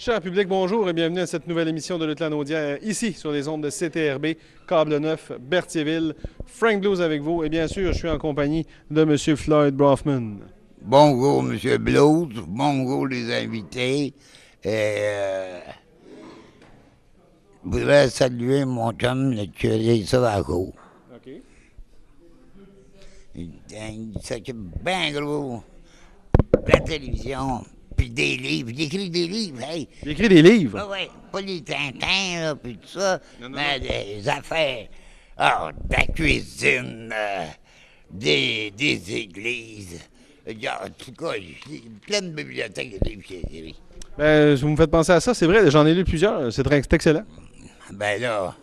Cher public, bonjour et bienvenue à cette nouvelle émission de Lutte Lanaudière, ici sur les ondes de CTRB, Câble 9, Berthierville. Frank Blues avec vous et bien sûr, je suis en compagnie de M. Floyd Brofman. Bonjour, M. Blues. Bonjour, les invités. Je voudrais saluer mon chum, le curé Savaco. OK. Il s'occupe bien gros de la télévision, puis des livres. Il écrit des livres, hey. Il écrit des livres. Oui, pas les tintins, là, puis tout ça, Non. mais des affaires, de la cuisine, des églises. En tout cas, j'ai plein de bibliothèques de livres qu'il a écrits. Ben, vous me faites penser à ça, c'est vrai, j'en ai lu plusieurs, c'est excellent. Ben là,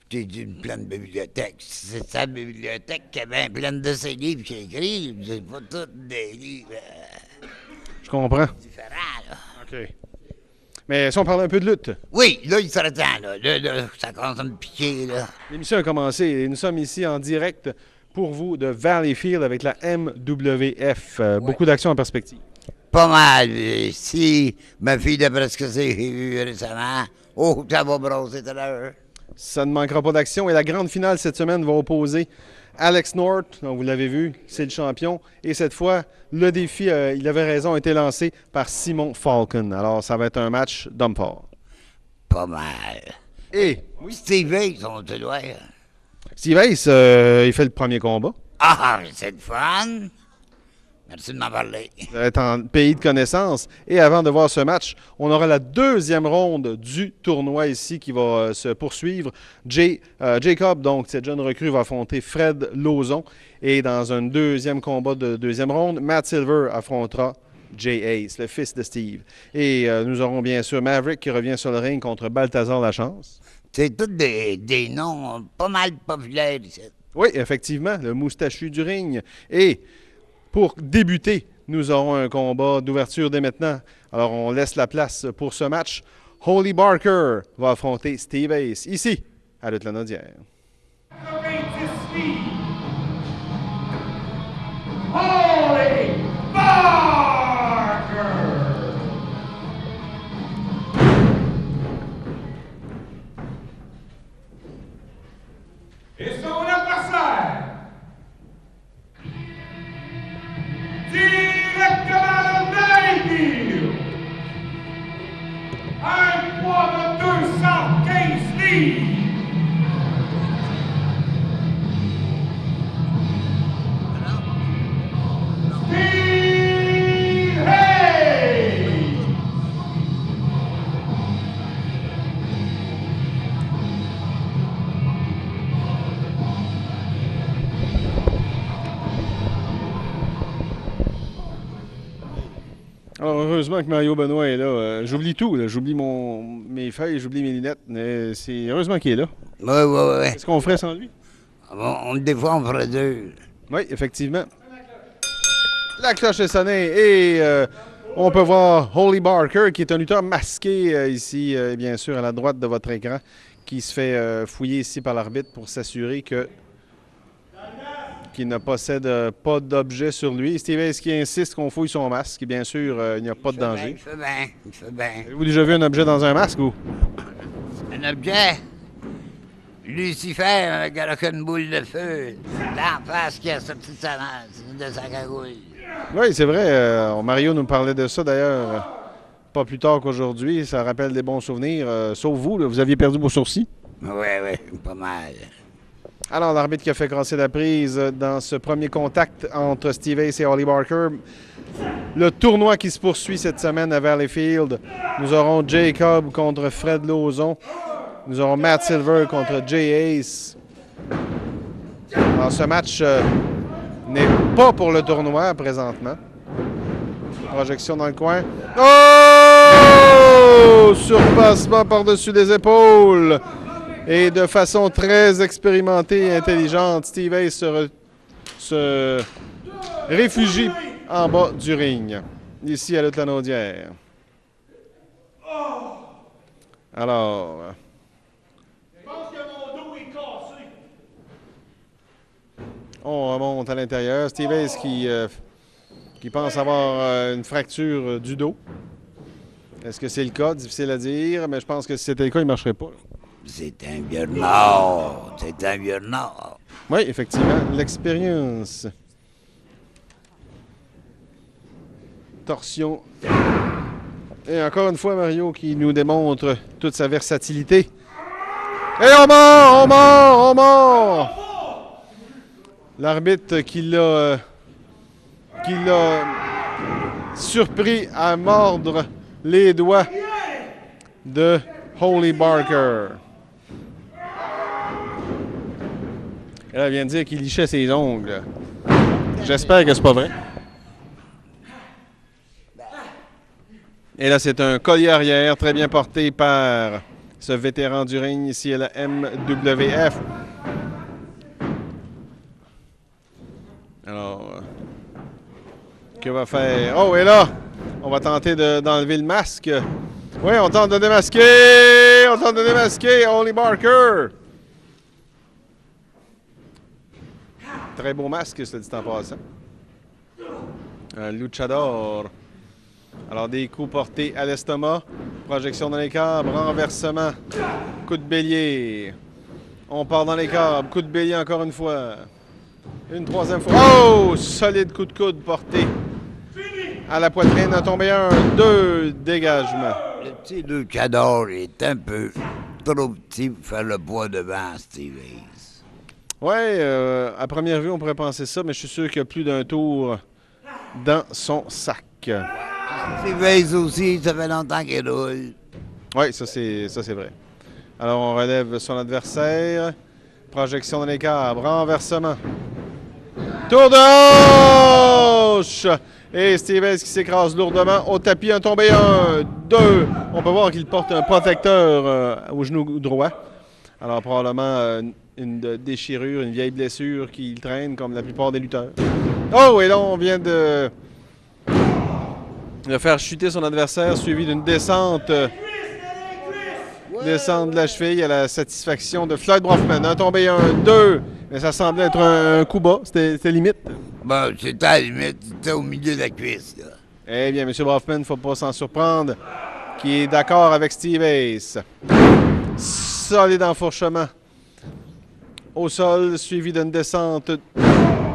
j'ai dit une pleine bibliothèque. C'est sa bibliothèque qui est bien pleine de ses livres qu'il a écrits. C'est pas tous des livres Je comprends. différents, là. OK. Mais si on parle un peu de lutte, Oui, là, il serait temps, là. Là, ça commence à me piquer, là. l'émission a commencé et nous sommes ici en direct pour vous de Valleyfield avec la MWF. Beaucoup d'actions en perspective. Pas mal. Si ma fille, d'après ce que j'ai vu récemment, oh, ça va brosser tout à l'heure. Ça ne manquera pas d'action. Et la grande finale cette semaine va opposer Alex North, donc vous l'avez vu, c'est le champion. Et cette fois, le défi, il avait raison, a été lancé par Simon Falcon. Alors, ça va être un match d'homme fort. Pas mal. Et Steve Ace, on te doit. Steve Ace, il fait le premier combat. Ah, c'est le fun. Merci de m'en parler. Ça va être en pays de connaissance. Et avant de voir ce match, on aura la deuxième ronde du tournoi ici qui va se poursuivre. Jacob, donc cette jeune recrue, va affronter Fred Lauzon. Et dans un deuxième combat de deuxième ronde, Matt Silver affrontera Jay Ace, le fils de Steve. Et nous aurons bien sûr Maverick qui revient sur le ring contre Balthazar Lachance. C'est tous des noms pas mal populaires ici. Oui, effectivement, le moustachu du ring. Et pour débuter, nous aurons un combat d'ouverture dès maintenant. Alors, on laisse la place pour ce match. Holly Barker va affronter Steve Ace, ici, à Lutte Lanaudière. Holly Barker! Et son adversaire, directement de Valleyfield, un poids de 215 livres. Steve Hayes! Alors, heureusement que Mario Benoît est là. J'oublie tout, là. J'oublie mes feuilles, j'oublie mes lunettes. Mais c'est heureusement qu'il est là. Oui. Qu'est-ce qu'on ferait sans lui? Des fois, on ferait deux. Oui, effectivement. La cloche est sonnée et on peut voir Holly Barker, qui est un lutteur masqué ici, bien sûr, à la droite de votre écran, qui se fait fouiller ici par l'arbitre pour s'assurer qu'il ne possède pas d'objet sur lui. Steve Ace qui insiste qu'on fouille son masque. Bien sûr, il n'y a pas de danger. Il fait bien. Avez-vous déjà vu un objet dans un masque, ou? Un objet. Lucifer avec une boule de feu d'en face qui a sorti de sa cagouille. Oui, c'est vrai. Mario nous parlait de ça, d'ailleurs, pas plus tard qu'aujourd'hui. Ça rappelle des bons souvenirs. Sauf vous, là, vous aviez perdu vos sourcils. Oui, pas mal. Alors, l'arbitre qui a fait crasser la prise dans ce premier contact entre Steve Ace et Holly Barker. Le tournoi qui se poursuit cette semaine à Valleyfield. Nous aurons Jacob contre Fred Lauzon. Nous aurons Matt Silver contre Jay Ace. Alors, ce match n'est pas pour le tournoi présentement. Projection dans le coin. Oh! Surpassement par-dessus les épaules. Et de façon très expérimentée et intelligente, Steve Ace se réfugie en bas du ring, ici à Lutte Lanaudière. Alors, on remonte à l'intérieur. Steve Ace qui pense avoir une fracture du dos. Est-ce que c'est le cas? Difficile à dire, mais je pense que si c'était le cas, il ne marcherait pas. C'est un vieux Nord. C'est un vieux Nord. Oui, effectivement, l'expérience. Torsion. Et encore une fois, Mario qui nous démontre toute sa versatilité. Et on mord! L'arbitre qui l'a surpris à mordre les doigts de Holy Barker. Elle vient de dire qu'il lichait ses ongles. J'espère que c'est pas vrai. Et là, c'est un collier arrière très bien porté par ce vétéran du ring ici à la MWF. Alors, que va faire? Oh, et là, on va tenter d'enlever le masque. Oui, on tente de démasquer! On tente de démasquer Holy Barker! Très beau masque, c'est dit en passant. Un luchador. Alors, des coups portés à l'estomac. Projection dans les câbles. Renversement. Coup de bélier. On part dans les câbles. Coup de bélier encore une fois. Une troisième fois. Oh! Solide coup de coude porté à la poitrine. A tombé un. Deux dégagements. Le petit luchador est un peu trop petit pour faire le poids devant Steve Ace. Oui, à première vue, on pourrait penser ça, mais je suis sûr qu'il y a plus d'un tour dans son sac. Steve Ace aussi, ça fait longtemps qu'il roule. Oui, ça c'est vrai. Alors, on relève son adversaire. Projection dans les câbles. Renversement. Tour de hanche! Et Steve Ace qui s'écrase lourdement au tapis. Un tombé, un, deux. On peut voir qu'il porte un protecteur au genou droit. Alors, probablement une déchirure, une vieille blessure qu'il traîne comme la plupart des lutteurs. Oh, et là, on vient de faire chuter son adversaire, suivi d'une descente. Descente de la cheville à la satisfaction de Floyd Brofman. Un tombé, un, deux. Mais ça semblait être un coup bas. C'était limite. Bon, c'était à la limite. C'était au milieu de la cuisse, là. Eh bien, M. Brofman, il ne faut pas s'en surprendre, qui est d'accord avec Steve Ace. Solide enfourchement. Au sol, suivi d'une descente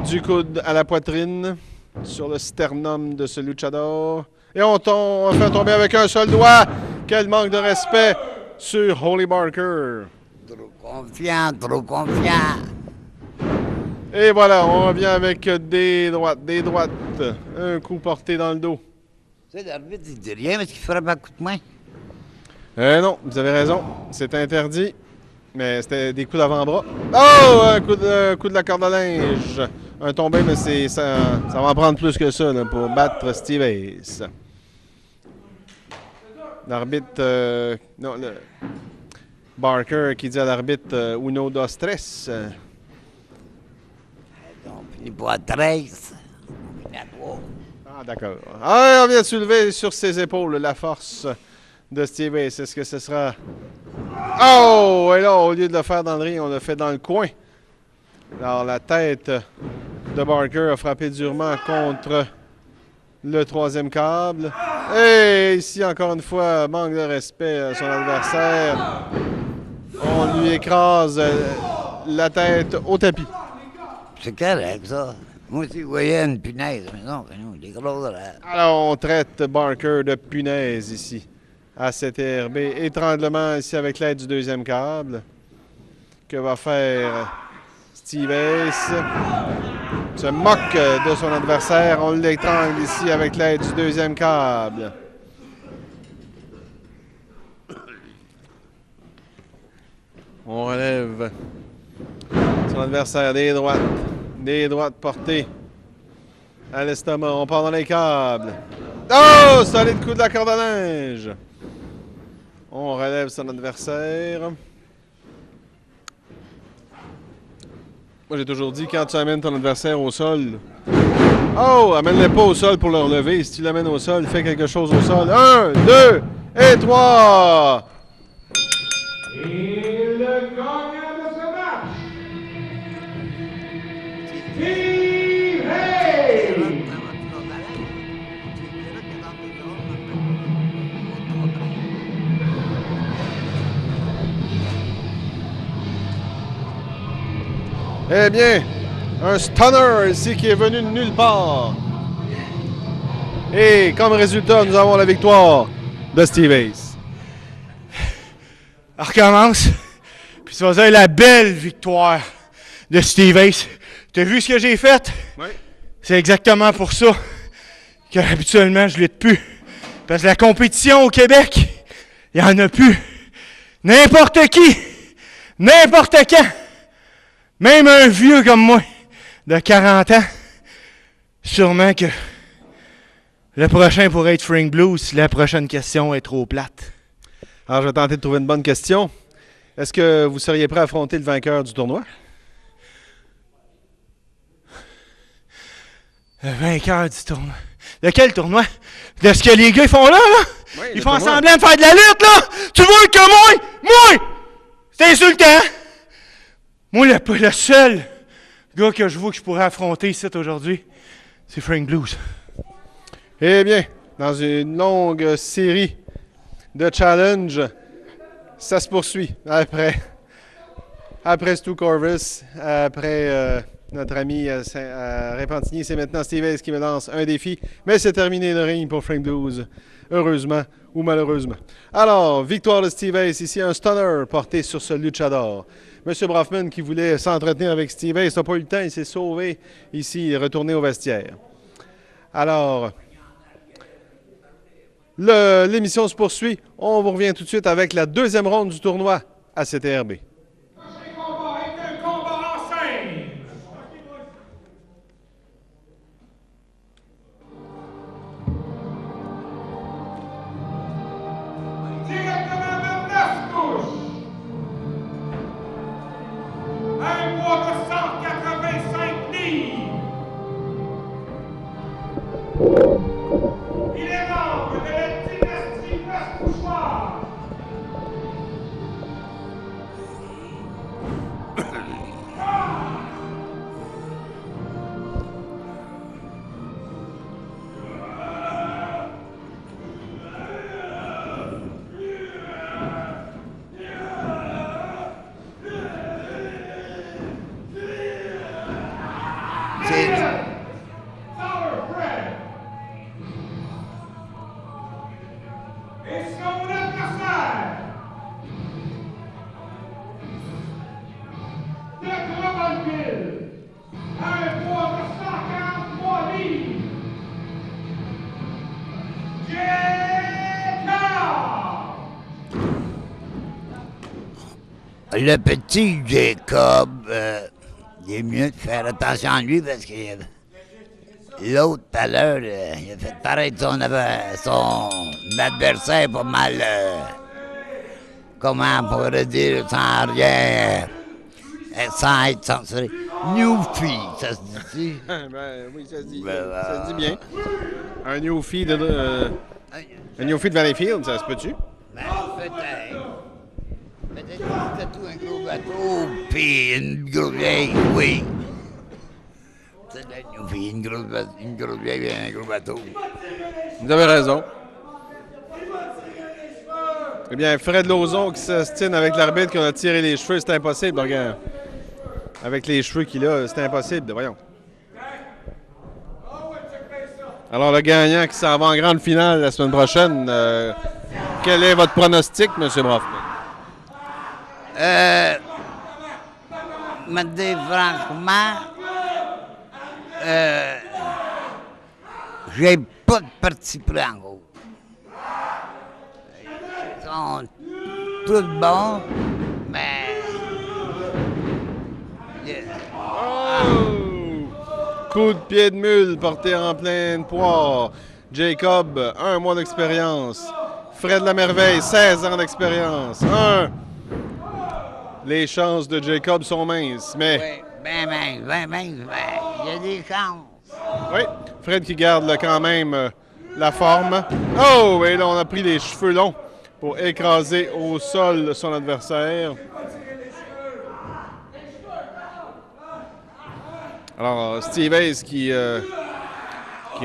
du coude à la poitrine sur le sternum de ce luchador. Et on fait tomber avec un seul doigt. Quel manque de respect sur Holy Barker. Trop confiant, trop confiant. Et voilà, on revient avec des droites. Un coup porté dans le dos. Tu sais, l'arbitre, il dit rien parce qu'il frappe à coup de main. Non, vous avez raison. C'est interdit. Mais c'était des coups d'avant-bras. Oh! Un coup de la corde à linge. Un tombé, mais ça va en prendre plus que ça là, pour battre Steve Ace. L'arbitre... non, le Barker qui dit à l'arbitre Uno, dos, tres. On finit pas à 13. On finit à 3. Ah, d'accord. Ah, on vient de soulever sur ses épaules la force de Steve Ace. Est-ce que ce sera... Oh! Et là, au lieu de le faire dans le ring, on l'a fait dans le coin. Alors, la tête de Barker a frappé durement contre le troisième câble. Et ici, encore une fois, manque de respect à son adversaire. On lui écrase la tête au tapis. C'est correct, ça. Moi aussi, je voyais une punaise, mais non, des grosses là. Alors, on traite Barker de punaise ici, à CTRB. Étranglement ici avec l'aide du deuxième câble. Que va faire Steve Ace? Se moque de son adversaire. On l'étrangle ici avec l'aide du deuxième câble. On relève son adversaire des droites. Des droites portées à l'estomac. On part dans les câbles. Oh! Solide coup de la corde à linge. On relève son adversaire. Moi, j'ai toujours dit, quand tu amènes ton adversaire au sol... Oh! Amène-le pas au sol pour le relever. Si tu l'amènes au sol, fais quelque chose au sol. 1, 2 et 3! Et le gagnant de ce match, Steve Hayes! Eh bien, un stunner ici qui est venu de nulle part. Et comme résultat, nous avons la victoire de Steve Ace. On recommence. Puis ça va être la belle victoire de Steve Ace. T'as vu ce que j'ai fait? Oui. C'est exactement pour ça qu'habituellement je lutte plus. Parce que la compétition au Québec, il n'y en a plus. N'importe qui, n'importe quand, même un vieux comme moi, de 40 ans, sûrement que le prochain pourrait être Frank Blues si la prochaine question est trop plate. Alors, je vais tenter de trouver une bonne question. Est-ce que vous seriez prêt à affronter le vainqueur du tournoi? Le vainqueur du tournoi. De quel tournoi? De ce que les gars font là? Oui, ils font semblant de faire de la lutte, là! Tu vois que moi! C'est insultant! Moi, le seul gars que je vois que je pourrais affronter ici aujourd'hui, c'est Frank Blues. Eh bien, dans une longue série de challenges, ça se poursuit après Stu Corvus, après notre ami Repentigny, c'est maintenant Steve Ace qui me lance un défi, mais c'est terminé le ring pour Frank Blues, heureusement ou malheureusement. Alors, victoire de Steve Ace, ici un stunner porté sur ce luchador. Monsieur Brafman qui voulait s'entretenir avec Steve Ace n'a pas eu le temps, il s'est sauvé ici, il est retourné au vestiaire. Alors, l'émission se poursuit. On vous revient tout de suite avec la deuxième ronde du tournoi à CTRB. Le prochain combat est un combat en scène. Directement de 9 couches. Un poids de 185 livres. Il est membre de la dynastie Neuf-Couchoir. Fowler Fred. Et son adversaire, de Drummondville, un poids de 143 livres, Jacob. Le petit Jacob, il est mieux de faire attention à lui parce que l'autre, tout à l'heure, il a fait paraître son adversaire pas mal, comment on pourrait dire, sans rien, sans être censuré. Newfie, ça se dit-tu? Ben, oui, ça se dit, Ben, ça se dit bien. Un Newfie de Valleyfield, ça se peut-tu? Ben, peut-être. Peut-être que c'était tout un gros bateau, puis une grosse vieille, oui. C'est la Newfie, une grosse vieille et un gros bateau. Vous avez raison. Eh bien, Fred Lauzon qui s'ostine avec l'arbitre qui a tiré les cheveux, c'est impossible, regarde. Avec les cheveux qu'il a, c'est impossible, voyons. Alors, le gagnant qui s'en va en grande finale la semaine prochaine, quel est votre pronostic, M. Brafman? Me dire franchement, j'ai pas de parti pris en gros. Ils sont tous bons, mais. Coup de pied de mule porté en pleine poire. Jacob, 1 mois d'expérience. Fred Lamerveille, 16 ans d'expérience. Les chances de Jacob sont minces, mais... Oui, ben mince, il y a des chances. Oui, Fred qui garde là, quand même la forme. Oh, et là, on a pris les cheveux longs pour écraser au sol son adversaire. Alors, Steve Ace qui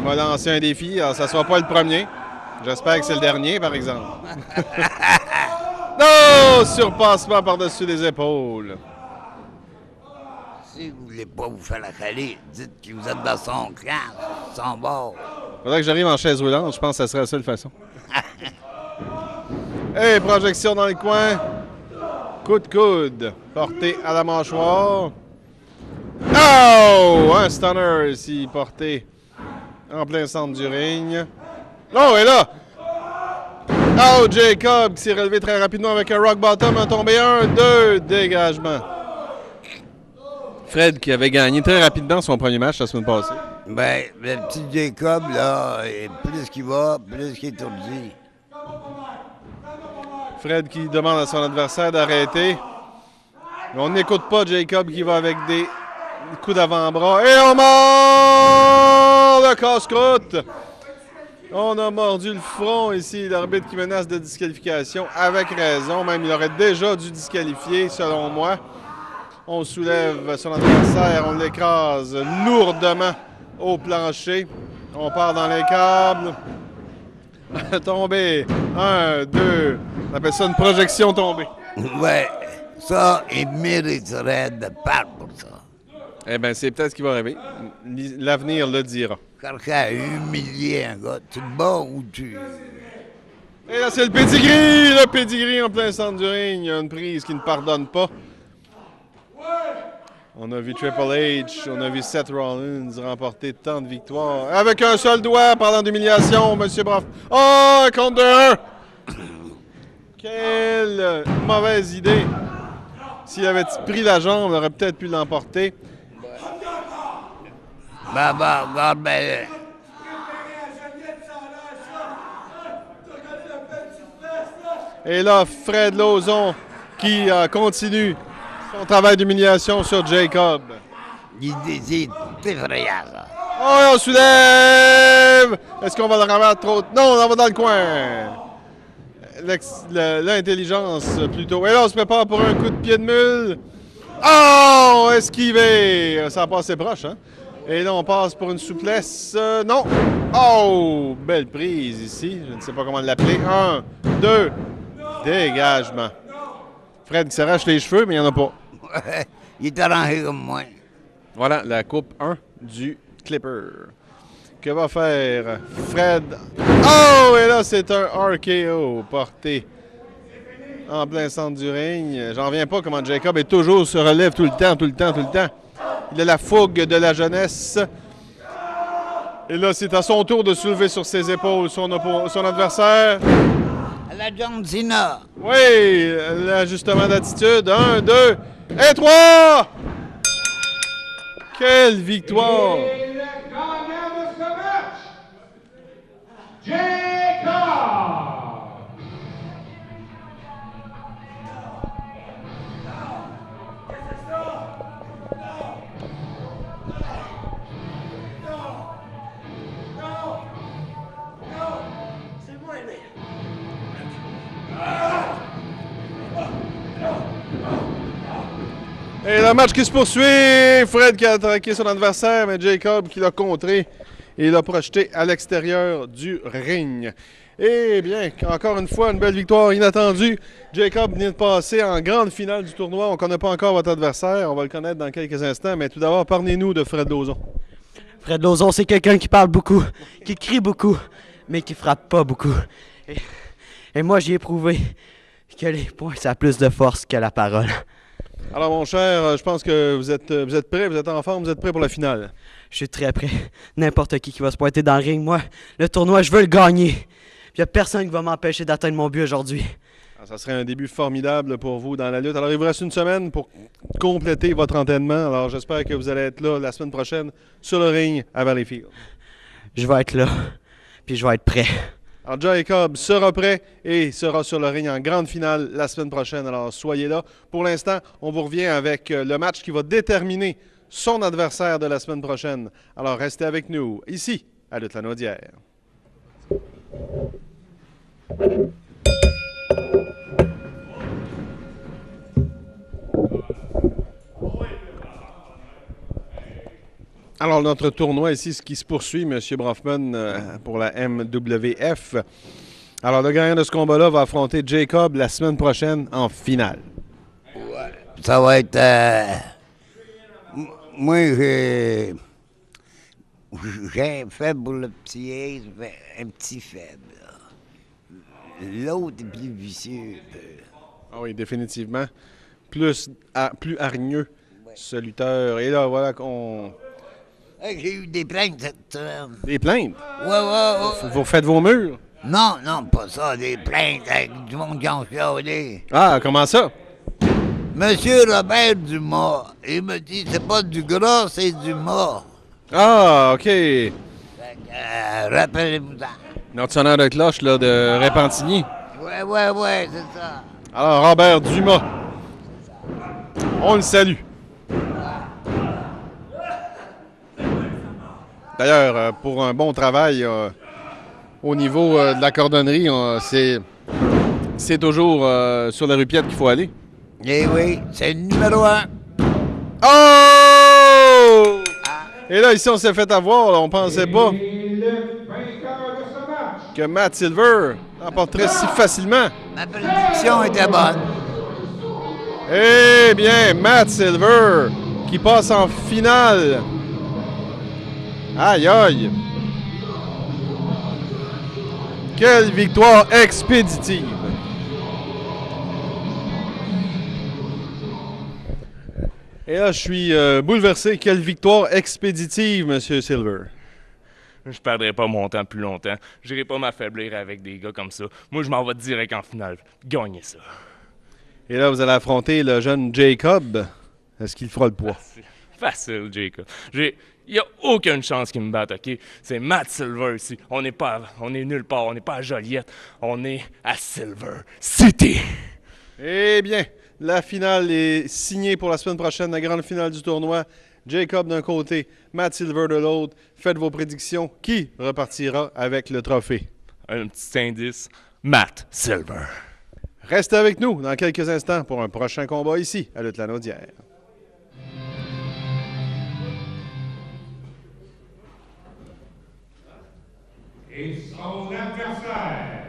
m'a lancé un défi. Alors, ça ne sera pas le premier. J'espère que c'est le dernier, par exemple. Non! Surpassement par-dessus les épaules. Si vous voulez pas vous faire la caler, dites que vous êtes dans son camp, son bord. Faudrait que j'arrive en chaise roulante, je pense que ça serait la seule façon. Hey, projection dans le coin. Coup de coude. Porté à la mâchoire. Oh! Un stunner ici, porté en plein centre du ring. Oh, et là! Oh, Jacob qui s'est relevé très rapidement avec un rock bottom, a tombé 1, 2, dégagement. Fred qui avait gagné très rapidement son premier match la semaine passée. Ben, le petit Jacob, là, plus qu'il va, plus qu'il est étourdi. Fred qui demande à son adversaire d'arrêter. Mais on n'écoute pas Jacob qui va avec des coups d'avant-bras. Et on mord le casse-croûte. On a mordu le front ici. L'arbitre qui menace de disqualification avec raison. Même il aurait déjà dû disqualifier selon moi. On soulève son adversaire. On l'écrase lourdement au plancher. On part dans les câbles. Tombé. 1, 2. On appelle ça une projection tombée. Ouais, ça, il mériterait de perdre pour ça. Eh bien, c'est peut-être ce qui va arriver. L'avenir le dira. Quelqu'un a humilié un gars, tu te bats ou tu... Et là, c'est le pedigree! Le pedigree en plein centre du ring. Il y a une prise qui ne pardonne pas. On a vu Triple H, on a vu Seth Rollins remporter tant de victoires. Avec un seul doigt, parlant d'humiliation, M. Braff. Oh, compte de 1! Quelle mauvaise idée! S'il avait pris la jambe, on aurait peut-être pu l'emporter. Regarde, ben... Et là, Fred Lauzon qui continue son travail d'humiliation sur Jacob. Il est effrayant, ça. Oh, on soulève! Est-ce qu'on va le rabattre trop? Non, on en va dans le coin. L'intelligence, plutôt. Et là, on se prépare pour un coup de pied de mule. Oh, esquivé! Ça a passé proche, hein? Et là, on passe pour une souplesse. Non! Oh! Belle prise ici. Je ne sais pas comment l'appeler. 1, 2, dégagement. Fred qui s'arrache les cheveux, mais il n'y en a pas. Il est arrangé comme moi. Voilà, la coupe 1 du Clipper. Que va faire Fred? Oh! Et là, c'est un RKO porté en plein centre du ring. J'en reviens pas comment Jacob est toujours se relève tout le temps. Il a la fougue de la jeunesse. Et là, c'est à son tour de soulever sur ses épaules son adversaire. La John Cena. Oui, l'ajustement d'attitude. 1, 2 et 3! Quelle victoire! Et le gagnant de ce match, Jacob! Et le match qui se poursuit, Fred qui a attaqué son adversaire, mais Jacob qui l'a contré et l'a projeté à l'extérieur du ring. Eh bien, encore une fois, une belle victoire inattendue. Jacob vient de passer en grande finale du tournoi. On ne connaît pas encore votre adversaire, on va le connaître dans quelques instants, mais tout d'abord, parlez-nous de Fred Lauzon. Fred Lauzon, c'est quelqu'un qui parle beaucoup, qui crie beaucoup, mais qui frappe pas beaucoup. Et moi, j'y ai prouvé que les poings, ça a plus de force que la parole. Alors, mon cher, je pense que vous êtes prêt, vous êtes en forme, vous êtes prêt pour la finale. Je suis très prêt. N'importe qui va se pointer dans le ring, moi, le tournoi, je veux le gagner. Il n'y a personne qui va m'empêcher d'atteindre mon but aujourd'hui. Alors, ça serait un début formidable pour vous dans la lutte. Alors, il vous reste une semaine pour compléter votre entraînement. Alors, j'espère que vous allez être là la semaine prochaine sur le ring à Valleyfield. Je vais être là, puis je vais être prêt. Alors, Jacob sera prêt et sera sur le ring en grande finale la semaine prochaine. Alors, soyez là. Pour l'instant, on vous revient avec le match qui va déterminer son adversaire de la semaine prochaine. Alors, restez avec nous, ici, à Lutte Lanaudière. Alors, notre tournoi ici, ce qui se poursuit, M. Braffman, pour la MWF. Alors, le gagnant de ce combat-là va affronter Jacob la semaine prochaine en finale. Ouais, ça va être... Moi, j'ai un faible pour le petit Ace, un petit faible. L'autre est plus vicieux. Ah oui, définitivement. Plus hargneux, ce lutteur. Et là, voilà qu'on... J'ai eu des plaintes cette semaine. Des plaintes? Ouais. Vous faites vos murs? Non, pas ça, des plaintes avec du monde qui ont chialé. Ah, comment ça? Monsieur Robert Dumas, il me dit c'est pas du gras, c'est du mât. Ah, OK. Fait que, rappelez-vous ça. Notre sonneur de cloche là, de Repentigny. Ouais, c'est ça. Alors, Robert Dumas. On le salue. D'ailleurs, pour un bon travail au niveau de la cordonnerie, c'est toujours sur la rue Piette qu'il faut aller. Eh oui, c'est le numéro 1. Oh! Et là, ici, on s'est fait avoir. Là, on pensait pas Et le vainqueur de ce match, que Matt Silver emporterait si facilement. Ma prédiction était bonne. Eh bien, Matt Silver qui passe en finale. Aïe, aïe. Quelle victoire expéditive. Et là, je suis bouleversé. Quelle victoire expéditive, Monsieur Silver. Je perdrai pas mon temps plus longtemps. J'irai pas m'affaiblir avec des gars comme ça. Moi, je m'en vais direct en finale. Gagner ça. Et là, vous allez affronter le jeune Jacob. Est-ce qu'il fera le poids? Facile, Jacob. Il n'y a aucune chance qu'il me batte, OK? C'est Matt Silver ici. On est nulle part. On n'est pas à Joliette. On est à Silver City. Eh bien, la finale est signée pour la semaine prochaine, la grande finale du tournoi. Jacob d'un côté, Matt Silver de l'autre. Faites vos prédictions. Qui repartira avec le trophée? Un petit indice. Matt Silver. Restez avec nous dans quelques instants pour un prochain combat ici, à Lutte-Lanaudière. et son adversaire.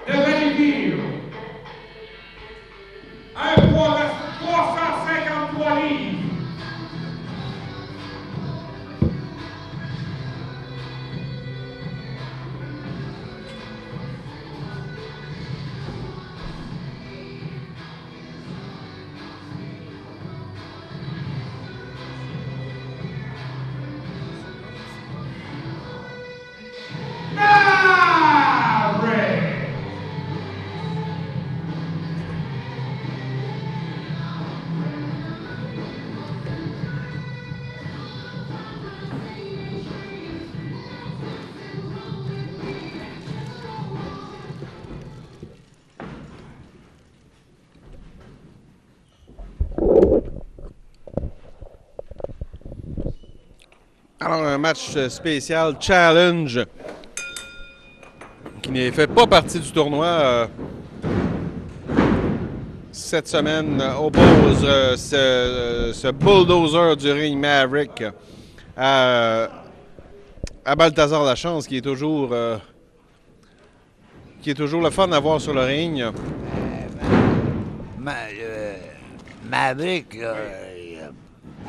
De Valleyfield, un poids de 353 livres. Maverick! Alors, un match spécial challenge qui ne fait pas partie du tournoi. Cette semaine oppose ce bulldozer du ring Maverick à Balthazar Lachance, qui est toujours le fun à voir sur le ring. Maverick, là,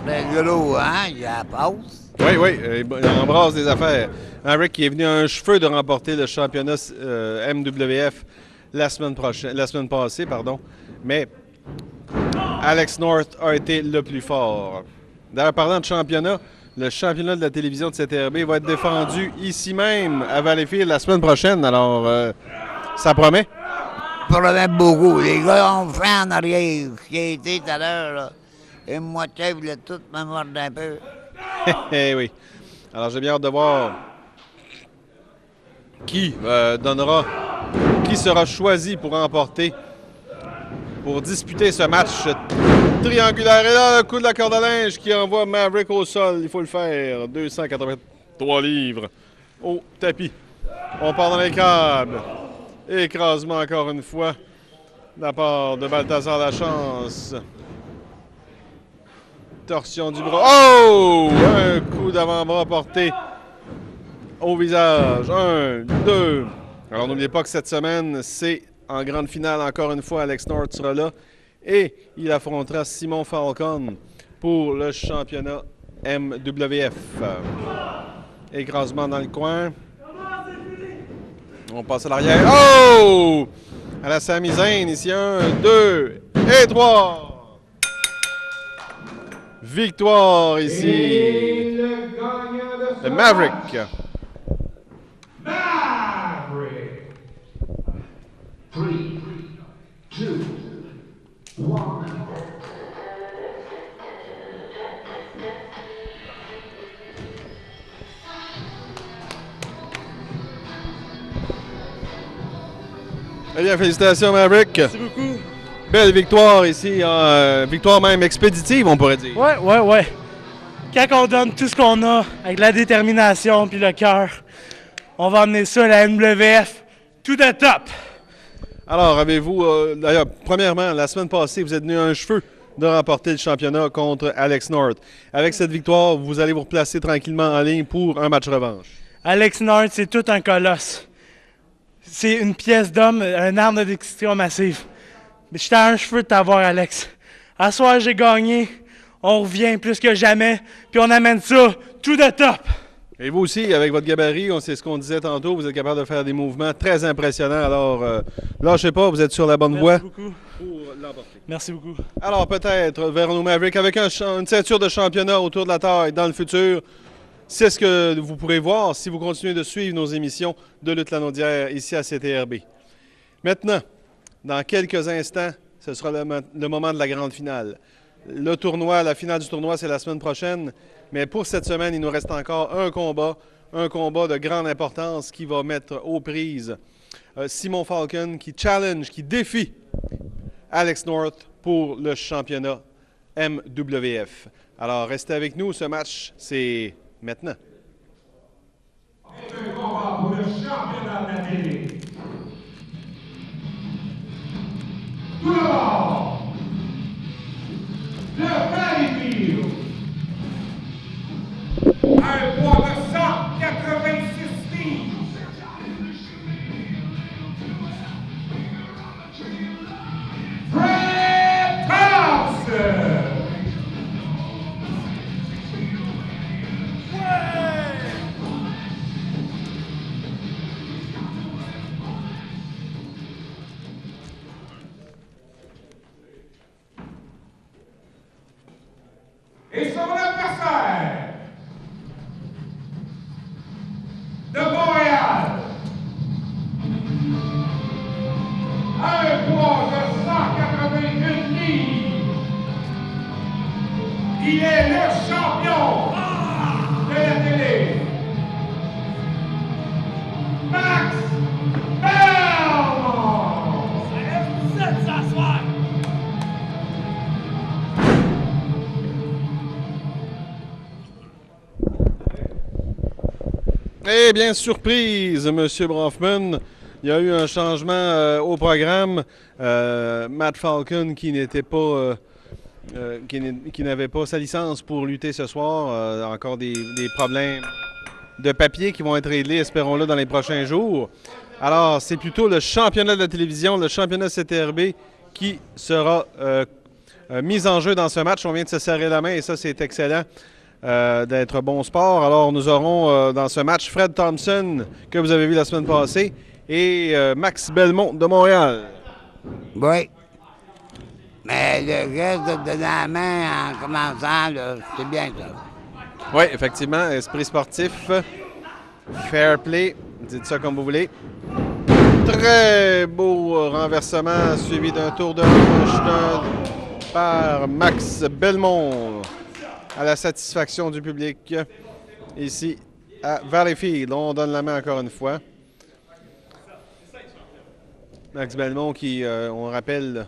le gros, hein, il a la passe. Oui, il embrasse des affaires. Maverick qui est venu à un cheveu de remporter le championnat MWF la semaine passée, mais Alex North a été le plus fort. D'ailleurs, parlant de championnat, le championnat de la télévision de CTRB va être défendu ici même à Valleyfield la semaine prochaine, alors ça promet. Promet beaucoup. Les gars ont fait en arrière, ce qui a été tout à l'heure, là. Et moi, je voulais tout me mordre un peu. Eh oui. Alors, j'ai bien hâte de voir qui sera choisi pour disputer ce match triangulaire. Et là, le coup de la corde à linge qui envoie Maverick au sol. Il faut le faire. 283 livres au tapis. On part dans les câbles. Écrasement encore une fois de la part de Balthazar Lachance. Torsion du bras. Oh! Un coup d'avant-bras porté au visage. 1, 2. Alors, n'oubliez pas que cette semaine, c'est en grande finale, encore une fois, Alex North sera là. Et il affrontera Simon Falcon pour le championnat MWF. Écrasement dans le coin. On passe à l'arrière. Oh! À la Sami Zayn, ici 1, 2 et 3. Victoire ici. Et le gagnant de ce Le Maverick. match, Maverick. 3, 2, 1. Eh bien, félicitations Maverick. Merci beaucoup. Belle victoire ici. Victoire même expéditive, on pourrait dire. Ouais. Quand on donne tout ce qu'on a, avec la détermination puis le cœur, on va amener ça à la NWF tout de top. Alors, avez-vous, d'ailleurs, premièrement, la semaine passée, vous êtes venu à un cheveu de remporter le championnat contre Alex North. Avec cette victoire, vous allez vous replacer tranquillement en ligne pour un match revanche. Alex North, c'est tout un colosse. C'est une pièce d'homme, un arme de destruction massive. Mais j'étais à un cheveu de t'avoir, Alex. À soir, j'ai gagné. On revient plus que jamais, puis on amène ça tout de top. Et vous aussi, avec votre gabarit, c'est ce qu'on disait tantôt, vous êtes capable de faire des mouvements très impressionnants. Alors, lâchez pas, vous êtes sur la bonne voie. Merci beaucoup. Pour l'emporter. Merci beaucoup. Alors, peut-être vers nos Mavericks, avec une ceinture de championnat autour de la taille dans le futur. C'est ce que vous pourrez voir si vous continuez de suivre nos émissions de lutte lanaudière ici à CTRB. Maintenant, dans quelques instants, ce sera le moment de la grande finale. Le tournoi, la finale du tournoi, c'est la semaine prochaine. Mais pour cette semaine, il nous reste encore un combat de grande importance qui va mettre aux prises Simon Falcon, qui challenge, qui défie Alex North pour le championnat MWF. Alors, restez avec nous. Ce match, c'est maintenant. Un combat pour le championnat de la télé. Tout d'abord, le Valleyfield. Un poids de 186 livres. Fred Thompson. Et son adversaire de Montréal, un poids de 181 livres, il est le champion de la télé, Max Belmont. Ça laisse s'asseoir. Eh bien, surprise, M. Bronfman. Il y a eu un changement au programme. Matt Falcon, qui n'était pas, qui n'avait pas sa licence pour lutter ce soir, encore des problèmes de papier qui vont être réglés, espérons-le, dans les prochains jours. Alors, c'est plutôt le championnat de la télévision, le championnat CTRB, qui sera mis en jeu dans ce match. On vient de se serrer la main et ça, c'est excellent. D'être bon sport. Alors, nous aurons dans ce match Fred Thompson, que vous avez vu la semaine passée, et Max Belmont de Montréal. Oui. Mais le geste de donner la main en commençant, là, c'est bien ça. Oui, effectivement, esprit sportif, fair play, dites ça comme vous voulez. Très beau renversement suivi d'un tour de hanche par Max Belmont, à la satisfaction du public ici à Valleyfield. On donne la main encore une fois. Max Belmont qui, on rappelle,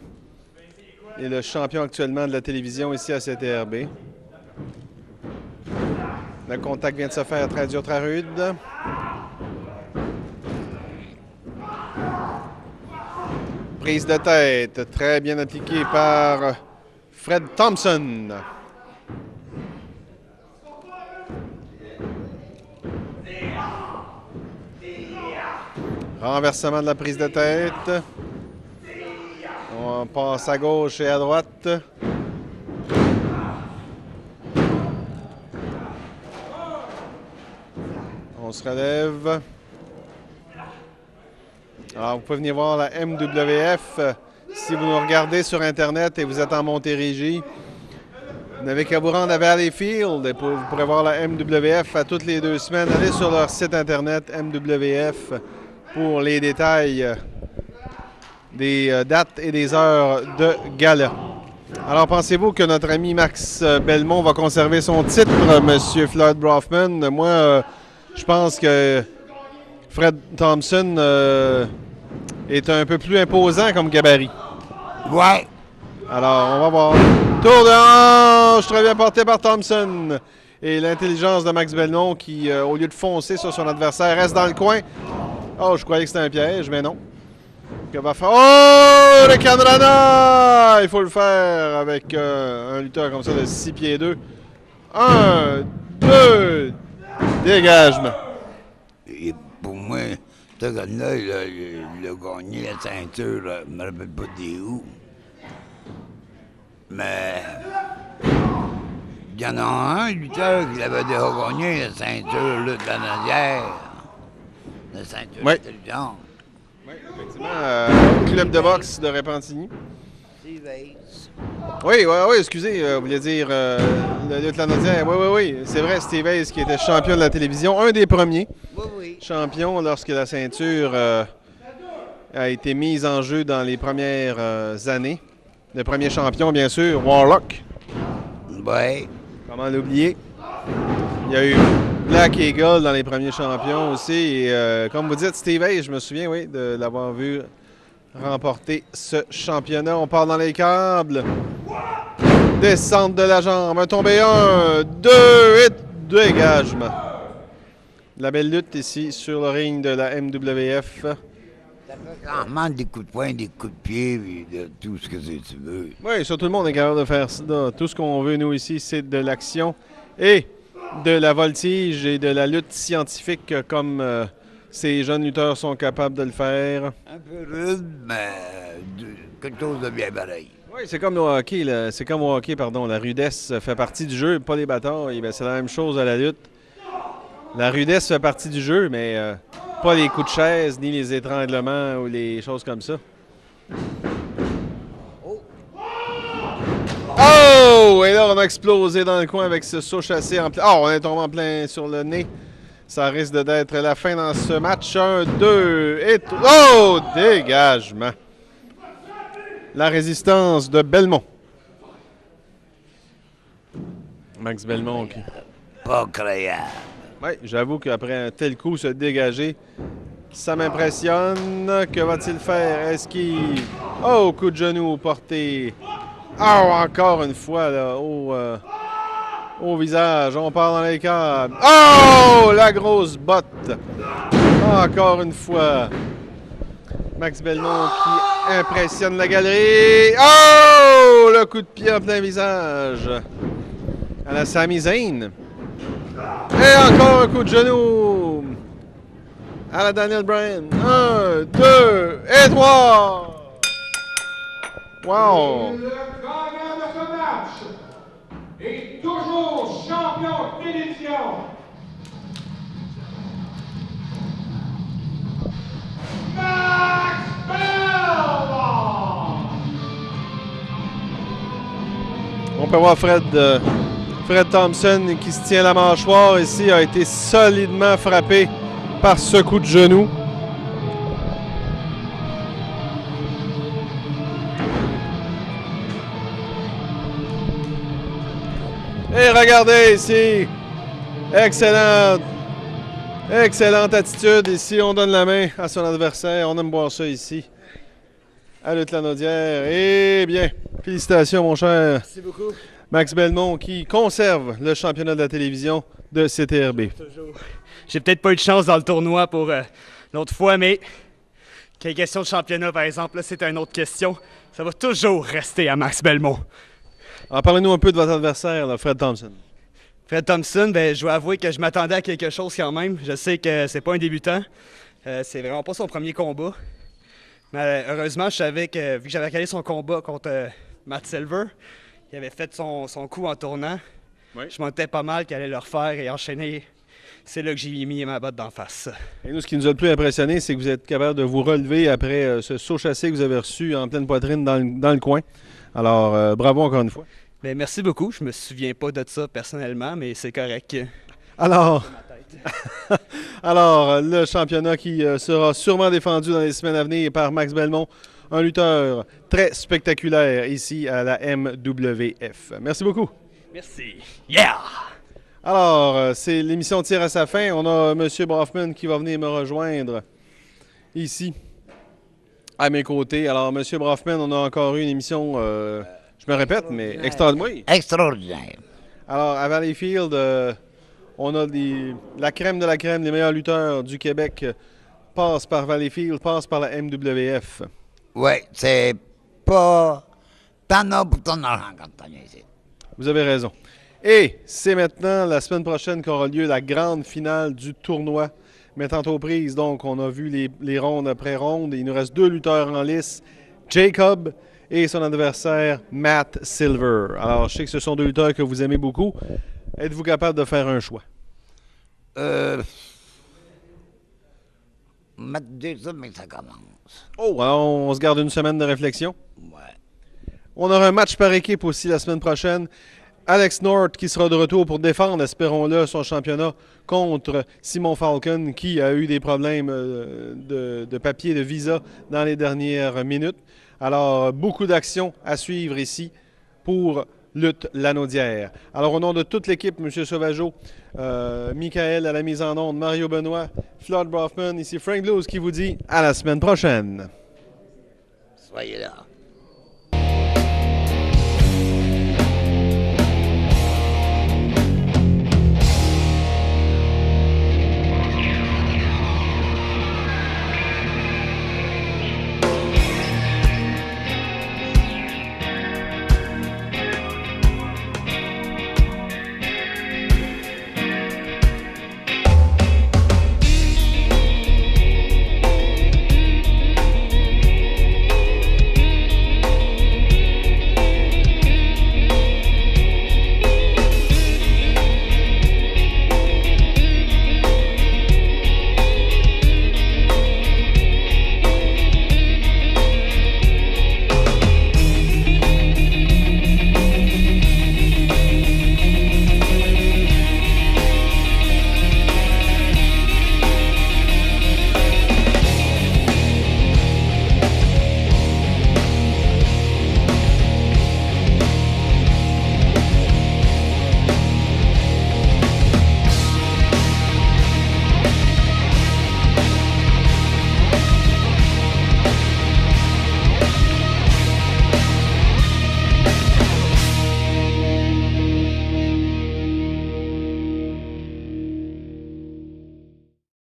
est le champion actuellement de la télévision ici à CTRB. Le contact vient de se faire très dur, très rude. Prise de tête, très bien appliquée par Fred Thompson. Renversement de la prise de tête. On passe à gauche et à droite. On se relève. Alors, vous pouvez venir voir la MWF. Si vous nous regardez sur Internet et vous êtes en Montérégie, vous n'avez qu'à vous rendre à Valleyfield et vous pourrez voir la MWF à toutes les 2 semaines. Allez sur leur site Internet MWF pour les détails des dates et des heures de gala. Alors, pensez-vous que notre ami Max Belmont va conserver son titre, M. Floyd Brofman? Moi, je pense que Fred Thompson est un peu plus imposant comme gabarit. Ouais. Alors, on va voir. Tour de hanche, très bien porté par Thompson. Et l'intelligence de Max Belmont qui, au lieu de foncer sur son adversaire, reste dans le coin. Oh, je croyais que c'était un piège, mais non. Que va faire? Oh, le Canrana! Il faut le faire avec un lutteur comme ça de 6 pieds 2. 1, 2, dégagement. Et pour moi, ce gars-là, il a gagné la ceinture, je ne me rappelle pas des où. Mais il y en a un lutteur qui avait déjà gagné la ceinture là, de la Nadière. La ceinture intelligente. Oui, effectivement, club de boxe de Repentigny. Steve Ace. Oui, excusez, vous vouliez dire le lieutenant Nadière. Oui, c'est vrai, Steve Ace qui était champion de la télévision, un des premiers champions lorsque la ceinture a été mise en jeu dans les premières années. Le premier champion, bien sûr, Warlock. Oui. Comment l'oublier? Il y a eu Black Eagle dans les premiers champions aussi. Et comme vous dites, Steve Ace, je me souviens, oui, de l'avoir vu remporter ce championnat. On part dans les câbles. Descente de la jambe. Un tombé 1, 2 et dégagement. La belle lutte ici sur le ring de la MWF. Ça fait clairement des coups de poing, des coups de pied, puis de tout ce que tu veux. Oui, ça, tout le monde est capable de faire ça. Tout ce qu'on veut, nous, ici, c'est de l'action et de la voltige et de la lutte scientifique comme ces jeunes lutteurs sont capables de le faire. Un peu rude, mais quelque chose de bien pareil. Oui, c'est comme le hockey. C'est comme au hockey, pardon. La rudesse fait partie du jeu, pas les batailles. Ben, c'est la même chose à la lutte. La rudesse fait partie du jeu, mais pas les coups de chaise, ni les étranglements ou les choses comme ça. Oh! Et là, on a explosé dans le coin avec ce saut chassé en plein. Oh, on est tombé en plein sur le nez. Ça risque d'être la fin dans ce match. 1, 2 et 3. Oh! Dégagement. La résistance de Belmont. Max Belmont qui... Pas croyable. Oui, j'avoue qu'après un tel coup, se dégager, ça m'impressionne. Que va-t-il faire? Est-ce qu'il... Oh, coup de genou porté. Oh, encore une fois, là, au visage. On part dans les câbles. Oh, la grosse botte. Encore une fois. Max Belmont qui impressionne la galerie. Oh, le coup de pied en plein visage. À la Sami Zayn. Et encore un coup de genou à la Daniel Bryan. 1, 2 et 3. Wow! Le gagnant de ce match est toujours champion d'édition. Max Belmont! On peut voir Fred Thompson qui se tient la mâchoire ici a été solidement frappé par ce coup de genou. Et regardez ici, excellente attitude ici. On donne la main à son adversaire. On aime voir ça ici à Lutte-Lanaudière. Eh bien, félicitations mon cher. Merci beaucoup. Max Belmont qui conserve le championnat de la télévision de CTRB. J'ai peut-être pas eu de chance dans le tournoi pour l'autre fois, mais quelle question de championnat, par exemple, là, c'est une autre question. Ça va toujours rester à Max Belmont. Alors, parlez-nous un peu de votre adversaire, là, Fred Thompson. Fred Thompson, ben, je dois avouer que je m'attendais à quelque chose quand même. Je sais que c'est pas un débutant. C'est vraiment pas son premier combat. Mais heureusement, je savais que, vu que j'avais regardé son combat contre Matt Silver, il avait fait son coup en tournant. Oui. Je m'en doutais pas mal qu'il allait le refaire et enchaîner. C'est là que j'ai mis ma botte d'en face. Et nous, ce qui nous a le plus impressionné, c'est que vous êtes capable de vous relever après ce saut chassé que vous avez reçu en pleine poitrine dans le coin. Alors, bravo encore une fois. Mais merci beaucoup. Je me souviens pas de ça personnellement, mais c'est correct. Alors, alors le championnat qui sera sûrement défendu dans les semaines à venir par Max Belmont, un lutteur très spectaculaire ici à la MWF. Merci beaucoup. Merci. Yeah! Alors, c'est l'émission tire à sa fin. On a M. Brofman qui va venir me rejoindre ici, à mes côtés. Alors, M. Brofman, on a encore eu une émission, je me répète, mais extraordinaire. Extraordinaire. Alors, à Valleyfield, on a la crème de la crème, les meilleurs lutteurs du Québec passent par Valleyfield, passent par la MWF. Oui, c'est pas... T'en as pour ton argent quand t'en es ici. Vous avez raison. Et c'est maintenant, la semaine prochaine, qu'aura lieu la grande finale du tournoi mettant aux prises. Donc, on a vu les rondes après rondes. Il nous reste 2 lutteurs en lice, Jacob et son adversaire, Matt Silver. Alors, je sais que ce sont 2 lutteurs que vous aimez beaucoup. Êtes-vous capable de faire un choix? Mettre ça, mais ça commence. Oh, alors on se garde une semaine de réflexion. Ouais. On aura un match par équipe aussi la semaine prochaine. Alex North qui sera de retour pour défendre, espérons-le, son championnat contre Simon Falcon qui a eu des problèmes de papier, de visa dans les dernières minutes. Alors, beaucoup d'actions à suivre ici pour Lutte Lanaudière. Alors, au nom de toute l'équipe, M. Sauvageau, Michael à la mise en onde, Mario Benoît, Floyd Brofman, ici Frank Blues qui vous dit à la semaine prochaine. Soyez là.